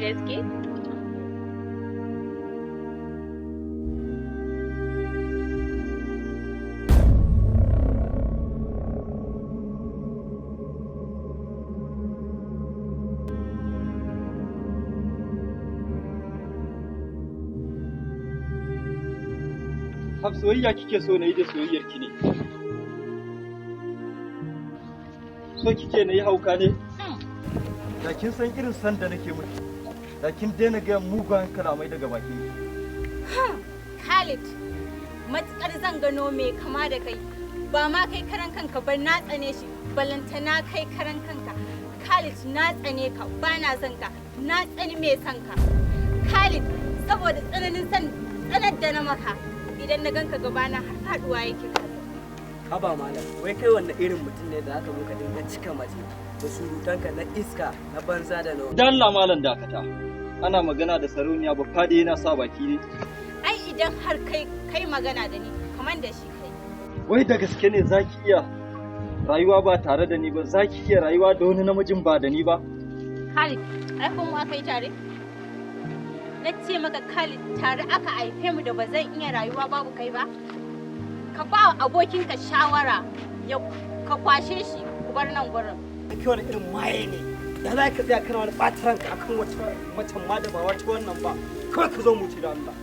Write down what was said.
gaske? Soyayya kike so na yi da soyayyar ki ne? So kike na yi hauka ne? Da kin san irin san da nake miki, da kin daina gaya mugayen kalamai daga baki. Khalid, matukar zan gano mai kama da kai, ba ma kai karan kanka ba na tsane shi, balanta na kai karan kanka. Khalid, na tsane ka, ba na son ka, na tsani mai son ka. Khalid, saboda tsananin tsanar da na maka, idan na ganka gabana har faduwa yake. Haba malam, wai kai wanne irin mutum ne da aka muka dinga cika mace da surutanka na iska na banza da nawa. Dan Allah malam dakata. Ana magana da sarauniya ba fadi yana sa baki ne. Ai idan har kai magana da ni, kaman da shi kai. Wai da gaske ne zaki iya rayuwa ba tare da ni ba, zaki iya rayuwa da wani namijin ba da ni ba? Khalid, ai kun mu aka yi tare? Na ce maka Khalid, tare aka haife mu da ba zan iya rayuwa babu kai ba? Ka ba abokinka shawara ya ka kwashe shi ku bar nan gurin. Kake wani irin maye ne. Da za ka tsaya kana wani ɓata ranka akan wata macen ma da ba wata wannan ba. Kawai ka zo mu ci da Allah.